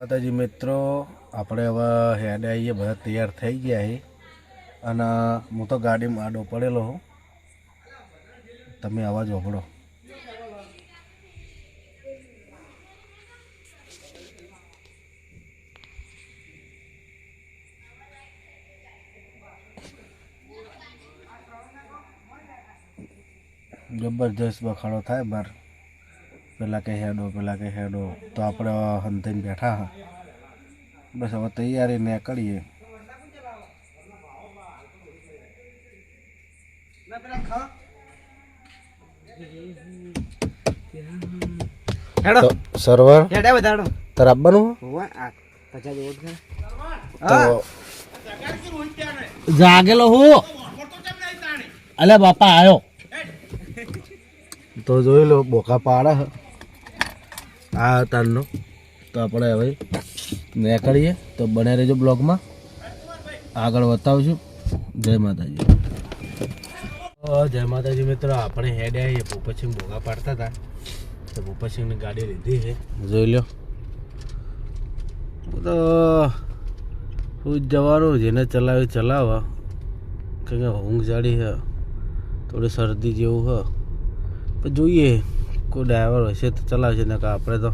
માતાજી મિત્રો, આપણે હવે હેડે આવીએ, બધા તૈયાર થઈ ગયા છે અને હું તો ગાડીમાં આડો પડેલો હું. તમે અવાજ સાંભળો. જબરજસ્ત બખાડો થાય બાર. પેલા કે હેડો, પેલા કે હેડો, તો આપણે હંતાઈને બેઠા હા. બસ હવે તૈયારી નીકળીએ. સર્વર તાર આપવાનું જાગેલો હું. અલ્યા બાપા આવ્યો તો જોઈ લો બોકા પાડે આ તારનો. તો આપણે હવે નીકળીએ, તો બને રહેજો બ્લોગમાં, આગળ બતાવશું. જય માતાજી. જય માતાજી મિત્રો, આપણે હેડે આવીએ. ભૂપતસિંહ બોકા પાડતા હતા તો ભૂપતસિંહની ગાડી લીધી છે, જોઈ લો. તો હું જવાનું, જેને ચલાવી ચલાવવા, કેમ કે ઊંઘ જાડી છે, થોડી શરદી જેવું છે. પણ જોઈએ, કોઈ ડ્રાઈવર હશે તો ચલાવશે, ને કે આપણે તો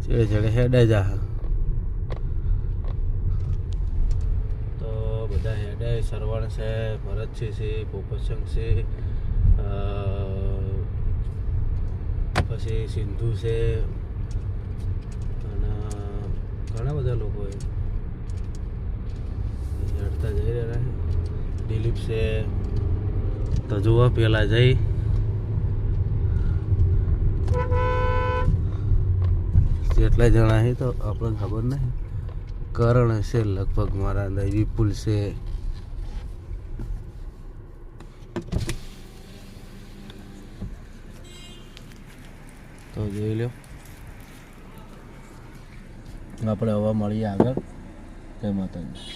છેડે છેડે હેડે જા. તો બધા હેડે, સરવણ છે, ભરતસિંહ છે, પોપતસિંહ છે, પછી સિંધુ છે અને ઘણા બધા લોકો હેડતા જઈ રહ્યા. દિલીપ છે. તો જુઓ પેલા જઈ કેટલા જણા છે તો આપણને ખબર નહીં. કરણ હશે લગભગ, મારા અંદર વિપુલ છે. તો જોઈ લો, આપણે હવે મળીએ આગળ. જય માતાજી.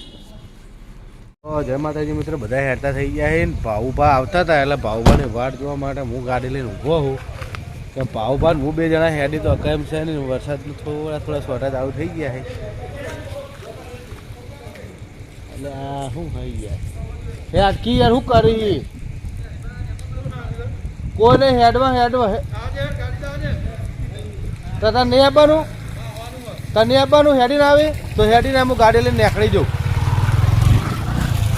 જય માતાજી મિત્રો, બધા હેરતા થઈ ગયા છે. ભાઉભા આવતા હતા એટલે ભાઉભાની વાટ જોવા માટે હું ગાડી લઈને ઊભો છું. કે ભાઉભા હું બે જણા હેડી તો કેમ છે ને, વરસાદનું થોડા સોટા ચાલુ થઈ ગયા છે. એટલે આ શું થઈ ગયા હે આટકી યાર, શું કરી કોને હેડવા તો તને નહીં આપવાનું, તને આપવાનું. હેડીને આવે તો હેડીને હું ગાડી લઈને નીકળી જાઉં.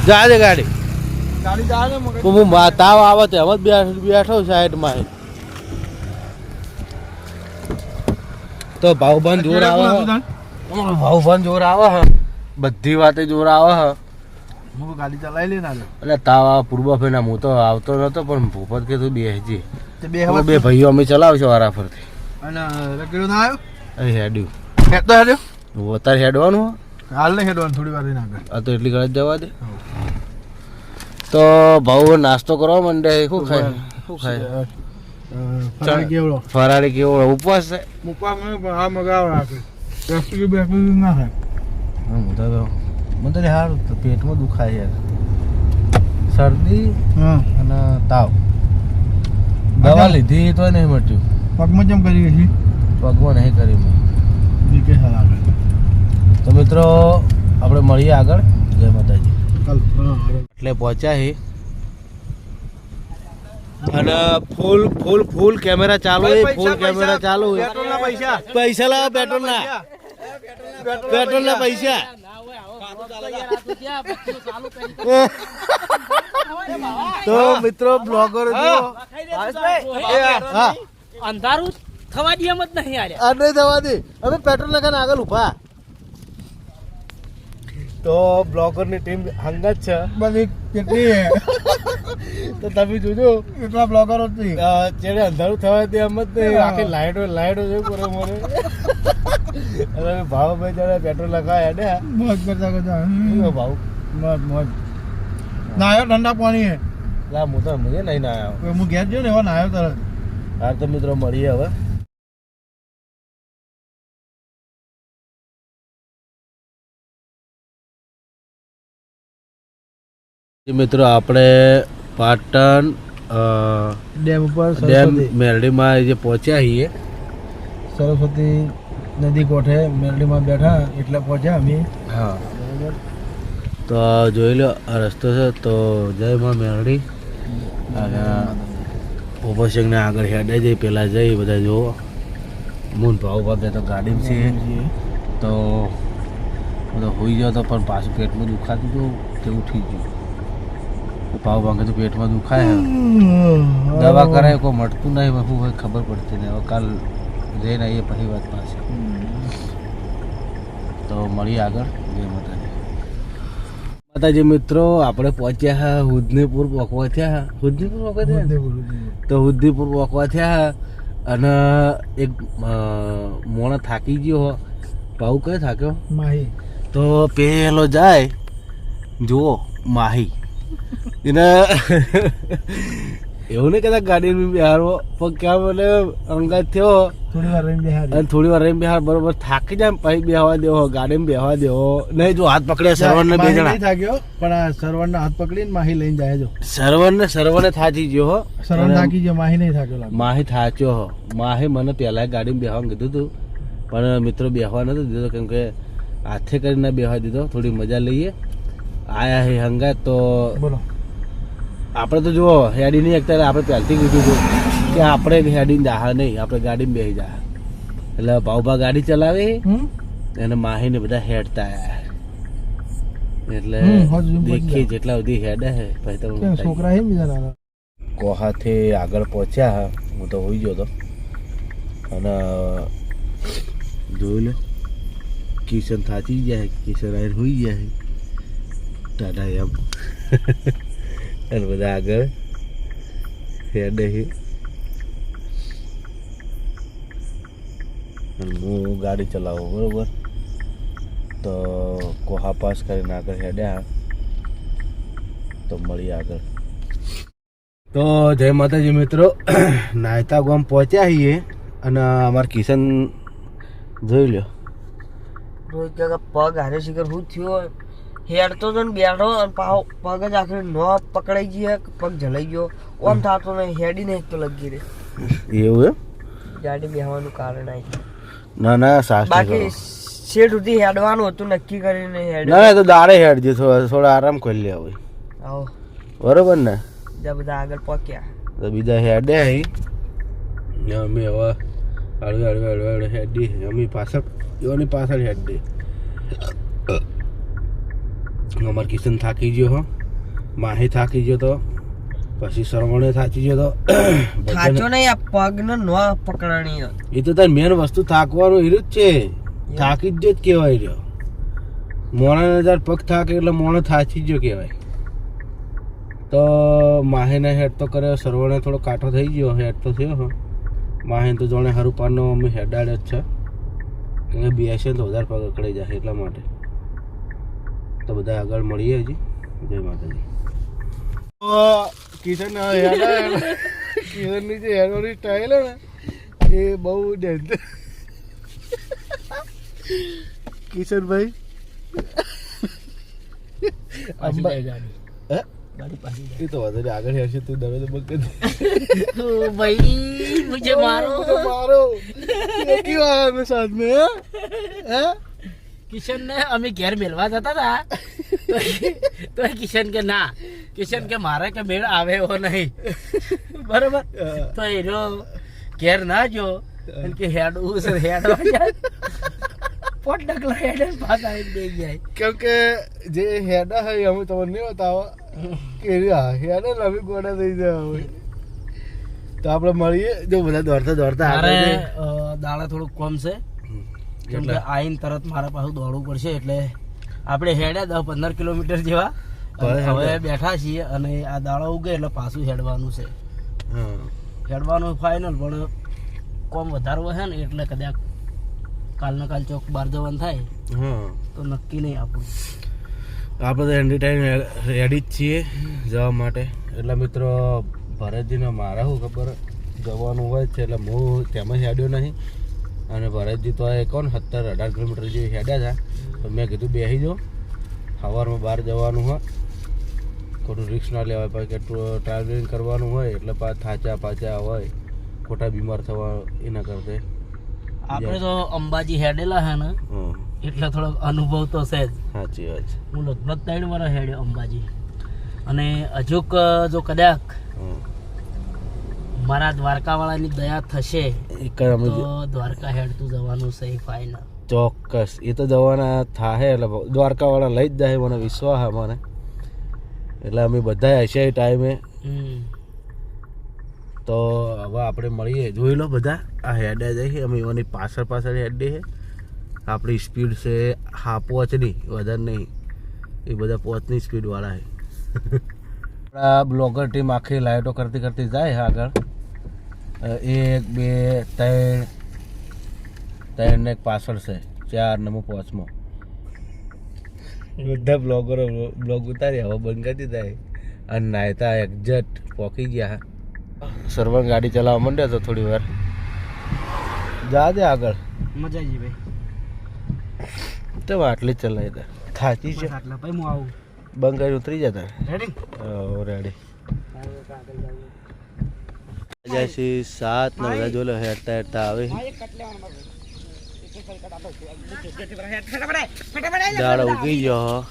જા દે ગાડી હું તાવ આવે તો એમ જ બેઠો સાઈડમાં. તો ભાવભાન જોર આવે, ભાવભાન જોર આવે હ, બધી વાતે જોર આવે હ. હું ગાડી ચલાવી લે ના એટલે તાવ આવે પૂર્વ ફેના. હું તો આવતો નતો, પણ ભૂપત કે તું બેસજી. બે ભાઈઓ અમે ચલાવશો વારા ફરથી. અને હેડ્યું અત્યારે હેડવાનું હાલ ને હેડવાનું થોડી વાર આ તો એટલી ઘડી જવા દે. તો ભાવ નાસ્તો કરવા માંડે. શું ખાય ફરાળી કેવડો ઉપવાસ છે. મને તો સારું, પેટમાં દુખાય યાર, શરદી અને તાવ. દવા લીધી તો નહીં મટ્યું. પગમાં કેમ કરી છે? પગમાં નહીં કરી મેં. તો મિત્રો આપણે મળીએ આગળ. જય માતાજી. એટલે પહોંચ્યા છે અને ફૂલ કેમેરા ચાલુ છે. ફૂલ કેમેરા ચાલુ છે. પૈસા લાવો, પેટ્રોલના પૈસા. તો મિત્રો બ્લોગર અંધારું થવા દે એમ જ નહીં. આ નહીં થવા દે, અમે પેટ્રોલ નાખાને આગળ ઉભા. તો બ્લોગરની ટીમ હંગત છે બધી કેટલી. તો તમે જોજો કેટલા બ્લોગરો ચેડે અંધારું થવા દે એમ જ નહીં. આખી લાઈટો છે પૂરે મોરે. હવે ભાવભાઈ જરા પેટ્રોલ લગાવ્યા ને મોજ કરતા ભાવ મોજ નાયો. ઠંડા પાણી હે લા, હું તો મુજે નહીં નાયો. હું ઘેર જો ને એવા નાયો તરત. હા તો મિત્રો મળીએ હવે. મિત્રો આપણે પાટણ ડેમ ઉપર મેરડીમાં જે પહોંચ્યા છીએ. સરસ્વતી નદી કોઠે મેરડીમાં બેઠા એટલે પહોંચ્યા અમે. હા બરાબર. તો જોઈ લો આ રસ્તો છે. તો જય માં મેરડી અને ઉભોસિંગને આગળ હેડે જઈ પહેલાં જઈ બધા જુઓ મૂન ભાવ ભાગે તો ગાડીમાં છીએ. તો બધો હોઈ ગયો તો પણ પાછું પેટમાં દુખાતું હતું તે ઉઠી ગયું. ભાવ ભાગે તો પેટમાં દુખાય દવા કરાય કોઈ મળતું નહીં શું હોય ખબર પડતી નહીં. હવે કાલ જઈને આવીએ પછી વાત પાસે. તો મળીએ આગળ. જય માતાજી. માતાજી મિત્રો આપણે પહોંચ્યા હા હુદનીપુર પહોંચવા થયા. હુદનીપુર પહોંચવા થયા તો હુદનીપુર પહોંચવા થયા અને એક મોણો થાકી ગયો. ભાવ કયો થાક્યો? માહી. તો પેલો જાય જુઓ માહી એને એવું નહીં કહેતા ગાડીમાં બિહારવો પણ ક્યાં બોલે અંગાત થયો થોડી વાર રહીને બેહારી. અને થોડી વાર રહીને બિહાર બરોબર થાકી જાય પછી બેહવા દેવો ગાડીમાં બેહવા દેવો નહીં. જો હાથ પકડ્યા સરવણને બે માહી જણા નહીં થાક્યો પણ આ સરવણના હાથ પકડીને માહી લઈને જાય જો. સરવણને થાચી ગયો હો. સરવણ થાકી ગયો, માહી નહીં થાક્યો લાગે. માહી થાચ્યો હો. માહી મને પહેલાં ગાડીમાં બેહવાનું કીધું હતું પણ મિત્રો બેહવા નતું દીધો કેમ કે હાથે કરીને બેહવા દીધો. થોડી મજા લઈએ આયા હે હંગાત. તો બોલો. આપણે તો જુઓ હેડી નહીં એકતા આપણે પહેલથી કીધું હતું કે આપણે હેડીને જાહા નહીં, આપણે ગાડીમાં બેસી જા. એટલે ભાવભા ગાડી ચલાવે એને માહીને બધા હેડતા આયા. એટલે દેખીએ જેટલા સુધી હેડે હે પછી તમે છોકરા હે બીજા નાના. કોહાથી આગળ પહોંચ્યા. હું તો હોઈ ગયો હતો અને જોઈ લો કિશન થાચી જાય. કિશન આવીને હોઈ જાય ટાટા એમ અને બધા આગળ હેડે છે. હું ગાડી ચલાવું બરોબર. તો કોહા પાસ કરીને આગળ હેડ્યા. તો મળીએ આગળ. તો જય માતાજી મિત્રો. નાયતા ગામ પહોંચ્યા છીએ અને અમારા કિશન જોઈ લો રોજ પગ હારે શિખર શું થયો હેડતો તો ને બેઠો અને પગ જ આખરે ન પકડાઈ ગયો પગ જલાઈ ગયો ઓમ થતો નહીં હેડી નહીં તો લગી રે એવું એમ ગાડી બેહવાનું કારણ આવી. ના ના સાસ બાકી શેડ સુધી હેડવાનું હતું નક્કી કરીને હેડ. ના તો દાડે હેડજે થોડા આરામ કરી લે હવે. આવો બરોબર ને. બીજા બધા આગળ પહોંચ્યા તો બીજા હેડે અહીં અમે હવે હળવે હળવે હળવે હળવે હેડી અમે પાછળ એવાની પાછળ હેડી. અમાર કિશન થાકી ગયો હો. માહી થાકી ગયો તો પછી સરવણે થાકી ગયો તો થાચો નહીં આ પગ ને ન પકડાણી. એ તો તાર મેન વસ્તુ થાકવાનું હીરું જ છે. થાકી જ કહેવાય રહ્યો. મોણા હજાર પગ થાકે એટલે મોણો થાચી જ કહેવાય. તો માહીને હેડ તો કર્યો. સરવણે થોડો કાંઠો થઈ ગયો હેડ તો થયો હો. માહીને તો જાણે હારું પારનો અમે હેડાડ્યો જ છે કેમ કે બેસે તો વધારે પગ અકળાઈ જાય એટલા માટે. તો બધા આગળ મળીએ હજી. જય માતાજી. કિશન કિશનની જે હેડવાની સ્ટાઇલ હે ને એ બહુ ડેન્જર. કિશનભાઈ એ તો વધારે આગળ હશે. તું દવે તો બગ ભાઈ મુજે મારો મારો ક્यों आया मैं साथ में हैं? કિશન ને અમે ઘેર મેલવા જતા હતા તો કિશન કે ના કિશન કે મારે કે મેળ આવે એવો નહીં બરોબર. તો એનો ઘેર ના જો કે હેડવું છે હેડવા જાય પોટ ડગલા હેડે પાછા આવી દઈ જાય. કેમ કે જે હેડા હોય અમે તમને નહીં બતાવો કે હેડા અમે ગોડા થઈ જાય હવે. તો આપણે મળીએ. જો બધા દોડતા દોડતા મારે દાડા થોડુંક કોમ છે કેમ કે આઈને તરત મારા પાસે દોડવું પડશે એટલે આપણે હેડ્યા 10-15 કિલોમીટર જેવા હવે બેઠા છીએ અને આ દાડો ઉગે એટલે પાછું હેડવાનું છે. હેડવાનું ફાઇનલ પણ કોમ વધારવો છે ને એટલે કદાચ કાલના કાલ ચોક બહાર જવાનું થાય તો નક્કી નહીં આપણું. આપણે તો એની ટાઈમ રેડી જ છીએ જવા માટે. એટલે મિત્રો ભરતજીને મારા શું ખબર જવાનું હોય છે એટલે હું તેમાં હેડ્યો નહીં. અને ભરતજી તો એ કોણ 17-18 કિલોમીટર જેવી હેડ્યા હતા. તો મેં કીધું બેસી જાઓ સવારમાં બહાર જવાનું હોય ખોટું રિસ્ક ના લેવાય. પછી કે ટ્રાવેલિંગ કરવાનું હોય એટલે પાછા થાચા પાછા હોય ખોટા બીમાર થવા એના કરતે આપણે તો અંબાજી હેડેલા હે ને એટલે થોડો અનુભવ તો છે જ. સાચી વાત છે. હું લગભગ 3 વર્ષ હેડ્યો અંબાજી અને હજુક જો કદાચ મારા દ્વારકા વાળાની દયા થશે તો દ્વારકા હેડતું જવાનું છે ફાઇનલ. ચોક્કસ એ તો જવાના થાય એટલે દ્વારકા વાળા લઈ જ જાય મને વિશ્વાસ છે મને. એટલે અમે બધા હશે એ ટાઈમે તો હવે આપણે મળીએ. જોઈ લો બધા આ હેડે જઈએ અમે એની પાછળ પાછળ હેડે છે. આપણી સ્પીડ છે 5.5ની વધારે નહીં. એ બધા 5ની સ્પીડવાળા છે. આપણા બ્લોગર ટીમ આખી લાઇટો કરતી કરતી જાય આગળ. 1 2 3 ને એક પાછળ છે 4 ને 5માં. બધા બ્લોગરો બ્લોગ ઉતારી હવે બંધ કરી દીધા. અને નાયતા એક્ઝેક્ટ પહોંચી ગયા. સરવણ ગાડી ચલાવવા માંડ્યા તો થોડી વાર જા દે આગળ. મજા આવી ભાઈ. તો આટલી જ ચલાવી દે. થાચી છે આટલા ભાઈ હું આવું બંધ કરી ઉતરી જતા. રેડી રેડી જયસી 7 ને બધા જોલો હેરતા હેરતા આવે. દાડો ઉગી ગયો.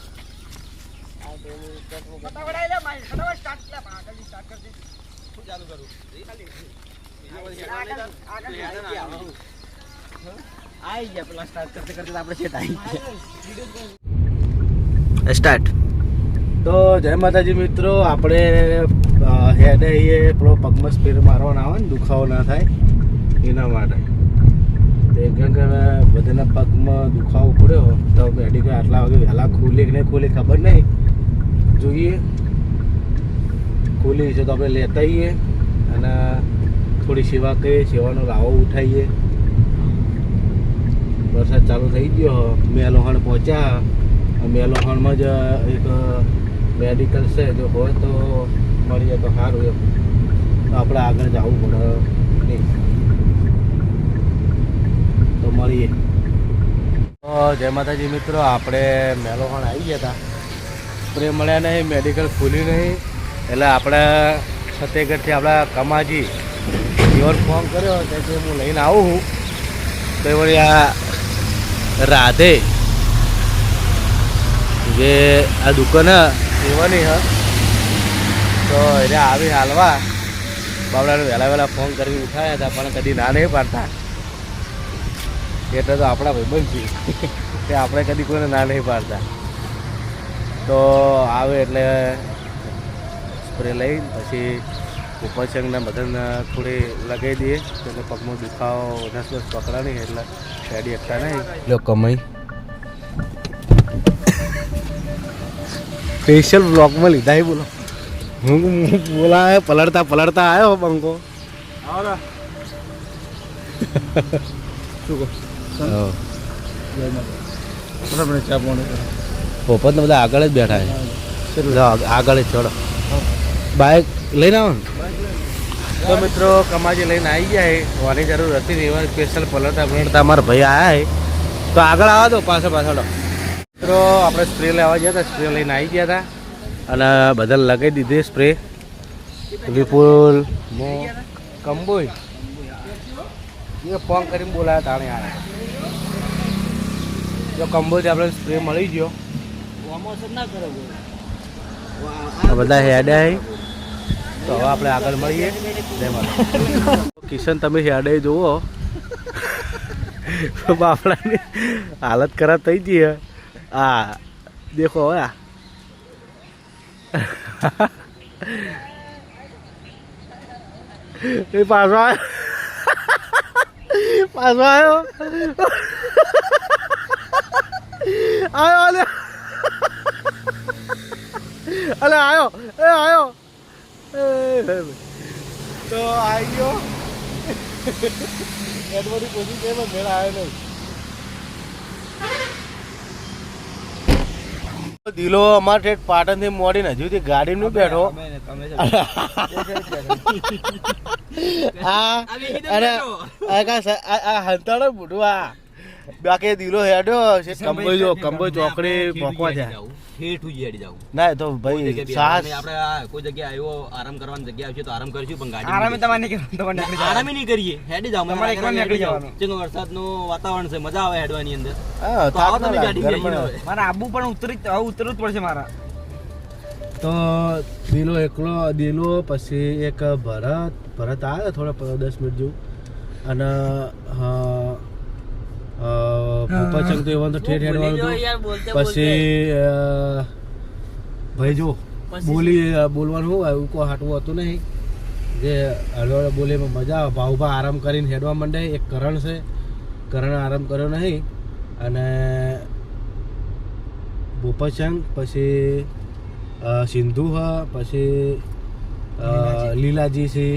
સ્ટાર્ટ. તો જય માતાજી મિત્રો, આપણે હેડે પેલો પગમાં સ્પેર મારવાના આવે ને દુખાવો ના થાય એના માટે. બધાના પગમાં દુખાવો પડ્યો તો મેડિકલ આટલા વાગે વહેલા ખુલી કે નહીં ખુલી ખબર નહીં. જોઈએ ખુલી છે તો આપણે લેતા આવીએ અને થોડી સેવા કરીએ. સેવાનો લાવો ઉઠાવીએ. વરસાદ ચાલુ થઈ ગયો. મેલોહણ પહોંચ્યા. મેલોહણમાં જ એક મેડિકલ છે, જો હોય તો મળી જાય તો સારું. એમ તો આપણે આગળ જવું પડે નહીં. તો મળીએ. જય માતાજી મિત્રો, આપણે મેલોહણ આવી ગયા હતા. સ્પ્રે મળ્યા નહીં, મેડિકલ ખુલ્યું નહીં. એટલે આપણે ફતેહગઢથી આપણા કમાજી યોર ફોન કર્યો કે હું લઈને આવું છું. તો એ વળી આ રાધે જે આ દુકાન એવાની હ તો એને આવી હાલવા બાબડાને વહેલા વહેલા ફોન કરી ઉઠાવ્યા હતા, પણ કદી ના નહીં પાડતા. એટલે તો આપણા ભાઈબંધ છે તે આપણે કદી કોઈને ના નહીં પાડતા. તો આવે એટલે સ્પ્રે લઈ પછી ઉપરસંગના બધાને થોડી લગાવી દઈએ. એટલે પગમાં દુખાવો નસ બસ પકડા નહીં એટલે ગાડી એકતા નહીં. લો કમાઈ સ્પેશિયલ બ્લોકમાં લીધા એ બોલો. હું બોલા પલળતા પલળતા આવ્યો બંકો. પોપત બધા આગળ જ બેઠા છે. આગળ જ ચડો. બાઇક લઈને આવો ને. તો મિત્રો કમાજી લઈને આવી ગયા. હોવાની જરૂર હતી ને એવા સ્પેશિયલ પલળતા પલળતા અમારા ભાઈ આવ્યા. તો આગળ આવવા દો પાછળ પાછળ. મિત્રો આપણે સ્પ્રે લેવા ગયા હતા. સ્પ્રે લઈને આવી ગયા હતા અને બધા લગાવી દીધી સ્પ્રે. વિપુલ કંબોઈ એ ફોન કરીને બોલાયા તાણે આવ્યા. જો કંબોઈથી આપણે સ્પ્રે મળી ગયો. બધા હેડે તો હવે આપણે આગળ મળીએ. કિશન તમે હેડે જુઓ બાપડાની હાલત ખરાબ થઈ ગઈ. હા દેખો હવે એ પાછો આવ્યો પાછો આવ્યો આવ્યો અલે આવ્યો એ આવ્યો તો આવી ગયો. એડવર્ડી કોશિશ કરી પણ મેળ આવ્યો નહીં. દિલો અમારે પાટણથી મોડીને હજુ ગાડી નું બેઠો. હંતાડો મોઢું આ બાકી દિલો હેડ્યો છે કંબોઈ ચોકડી પહોંચવા છે ઠેઠ ઉજેડી જાવ ના એ તો ભાઈ સાસ આપણે કોઈ જગ્યાએ આવ્યો આરામ કરવાની જગ્યા આવશે તો આરામ કરશું પણ ગાડી આરામે તમારે નહીં કરવાનું, આરામ નહીં કરીએ હેડી જાવ તમારે એકલા નીકળી જવાનું. જેનો વરસાદનું વાતાવરણ છે મજા આવે હેડવાની અંદર હા તો આવો થાક તમે ના ગાડી લાગે, લઈને ગરમ હવે. મારે આબુ પણ ઉતરવું જ પડશે મારા. તો દિલો એકલો દિલો પછી એક ભરત આવ્યો થોડા 10 મિનિટ જેવું અને ભૂપાચંગ તો એવાનું તો ઠેઠ હેડવાનું હતું. પછી ભાઈ જો બોલવાનું શું આવ્યું કોઈ હાટવું હતું નહીં જે હળવળ બોલીમાં મજા આવે ભાવભા આરામ કરીને હેડવા માંડે. એક કરણ છે, કરણ આરામ કર્યો નહીં અને ભૂપાચંગ પછી સિંધુ હા પછી લીલાજી છે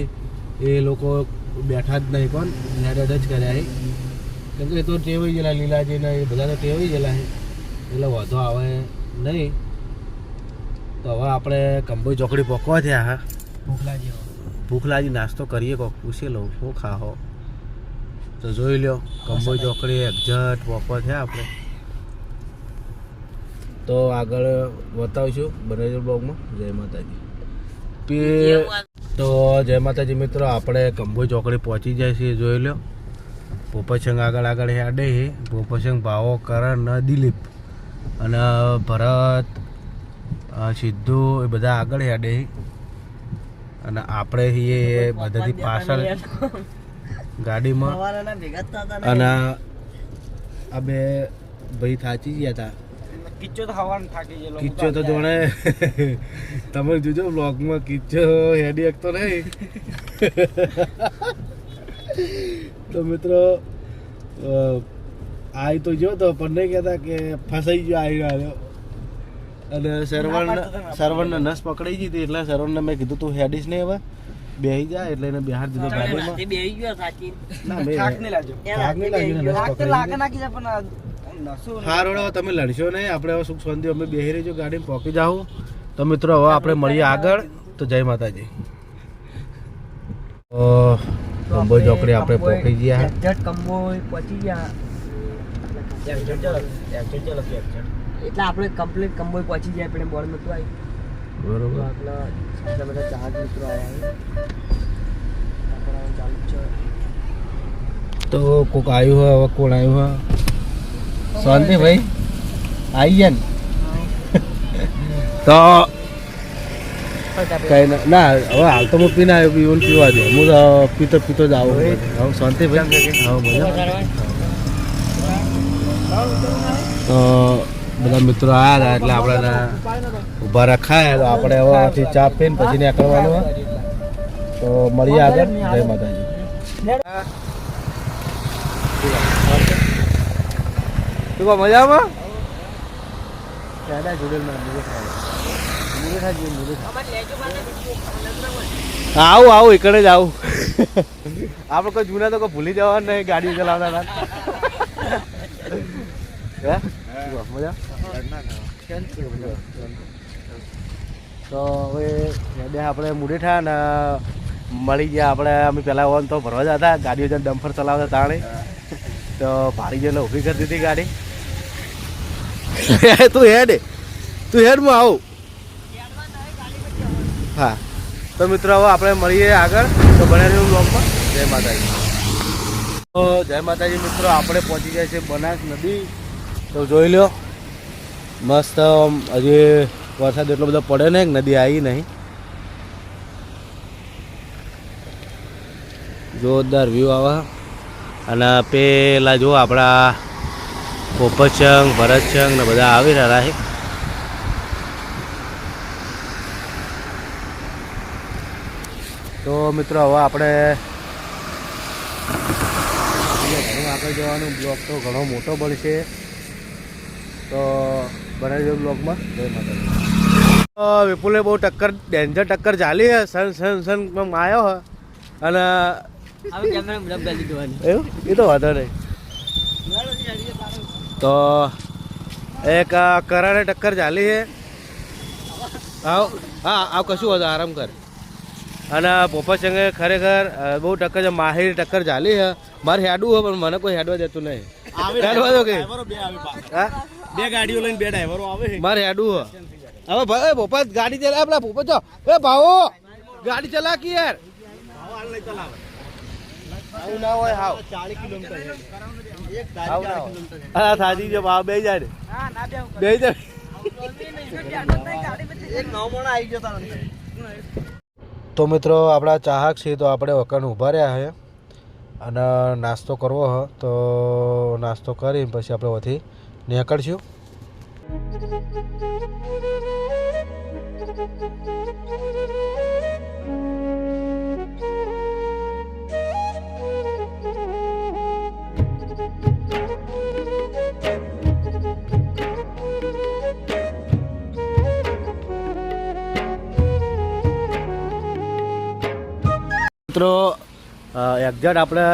એ લોકો બેઠા જ નહીં કોણ હેડ જ કર્યા છે કેમ કે એ તો ટેવાઈ ગયેલા લીલાજી ને એ બધા તો ટેવાઈ ગયેલા છે એટલે વાંધો આવે નહીં. તો હવે આપણે કંબોઈ ચોકડી પકવા થયા હા. ભૂખ લાગી નાસ્તો કરીએ કોક પૂછી લઉં શું ખાહો તો જોઈ લ્યો. કંબોઈ ચોકડી એક્ઝેક્ટ પકવા થયા આપણે. તો આગળ બતાવીશું બનાવી બ્લોગમાં. જય માતાજી. તો જય માતાજી મિત્રો, આપણે કંબોઈ ચોકડી પહોંચી જાય છે જોઈ લો. પોપચંગ આગળ હેડે છે. પોપચંગ ભાવો કરણ દિલીપ અને ભરત સિદ્ધુ એ બધા આગળ હેડે છે અને આપણે છીએ બધાથી પાછળ ગાડીમાં. અને આ બે ભાઈ થાચી ગયા હતા. કિચ્ચો તો હવાનું થાકી ગયેલો. કિચ્ચો તો જોણે તમે જોજો બ્લોગમાં કિચ્ચો હેડી એકતો નહીં. તો મિત્રો આઈ તો જો તો પણ નહીં કહેતા કે ફસાઈ ગયો આવી આવ્યો. અને સરવણને નસ પકડાઈ ગઈ હતી એટલે સરવણને મેં કીધું તું હેડીશ નહીં હવે બેસી જાય એટલે એને બિહાર દીધો ગાડીમાં. ના મેં થાક નહીં લાગ્યો ને નસ પકડાઈ ગઈ. હારો તમે લડશો નહીં, આપણે હવે સુખ શાંતિ અમે બેસી રહીજો ગાડીમાં પહોંચી જાઉં. તો મિત્રો હવે આપણે મળીએ આગળ. તો જય માતાજી. કંબોઈ ચોકડી આપણે પહોંચી ગયા. કંબોઈ પહોંચી ગયા એટલે આપણે કમ્પ્લીટ કંબોઈ પહોંચી ગયા. આપણે બોર્ડ નતું આવ્યું બરોબર. આટલા બધા 4 મિત્રો આવ્યા ચાલુ છે. તો કોક આવ્યું હોય હવે કોણ આવ્યું હોય શાંતિ ભાઈ આવી ગયા ને તો કઈ ના હવે હાલ તો હું પીને આવ્યો પીવું પીવા દે હું પીતો જ આવું. હવે શાંતિ ભાઈ હવે મજા. તો બધા મિત્રો આવ્યા હતા એટલે આપણે ઊભા રખાયા તો આપણે હવે ચા પીને પછી નીકળવાનું હોય. તો મળીએ આગળ. જય માતાજી. તું મજામાં? આવું એકડે જ આવું. આપણે કોઈ જૂના તો કોઈ ભૂલી જવાનું નહીં ગાડી ચલાવતા મજા. તો હવે આપણે મુડેઠા ને મળી ગયા. આપણે અમે પહેલાં ઓન તો ભરવા જતા ગાડીઓ જઈને ડમ્ફર ચલાવતા તાણે તો ભારી જઈને ઊભી કરી દીધી ગાડી. તું હેડ હું આવું. હા તો મિત્રો હવે આપણે મળીએ આગળ. તો બનાવી બ્લોગમાં. જય માતાજી. તો જય માતાજી મિત્રો, આપણે પહોંચી ગયા છે બનાસ નદી. તો જોઈ લો મસ્ત. હજી વરસાદ એટલો બધો પડે ને નદી આવી નહીં. જોરદાર વ્યૂ આવે. અને પેલા જો આપણા પોપચંગ ભરતચંગ ને બધા આવી રહ્યા છે. તો મિત્રો હવે આપણે આગળ જવાનું. બ્લોગ તો ઘણો મોટો બનશે તો બનાવી દો બ્લોગમાં. જય માતાજી. વિપુલે બહુ ડેન્જર ટક્કર ચાલી છે. સન આવ્યો હે અને એવું એ તો વાંધો નહીં. તો એક કરારે ટક્કર ચાલી છે. હા કશું હતું આરામ કર. અને પોપચંગે ખરેખર બહુ ટક્કર છે. માહિર ટક્કર ચાલી છે. મારે હેડવું હોય પણ મને કોઈ હેડવા દેતું નહીં. હેડવા દો કે હા બે ગાડીઓ લઈને બે ડ્રાઈવરો આવે મારે હેડું હે. હવે ભાઈ ભોપા ગાડી ચલા પેલા ભોપા જો એ ભાવો ગાડી ચલા કે યાર આવું ના હોય હાવ 40 કિલોમીટર આવું ના હોય. હા થાજી જો ભાવ બે જાય બે જાય તો મિત્રો આપણા ચાહક છે તો આપણે વકન ઊભા રહ્યા છે અને નાસ્તો કરવો હ તો નાસ્તો કરીને પછી આપણે વથી નીકળશું. મિત્રો એક્ઝેક્ટ આપણે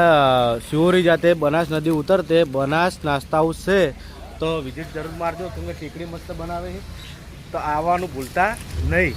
શિવોરી જાતે બનાસ નદી ઉતરતે બનાસ નાસ્તા હાઉસ છે તો વિઝિટ જરૂર મારજો કેમ કે ટીકડી મસ્ત બનાવે છે તો આવવાનું ભૂલતા નહીં.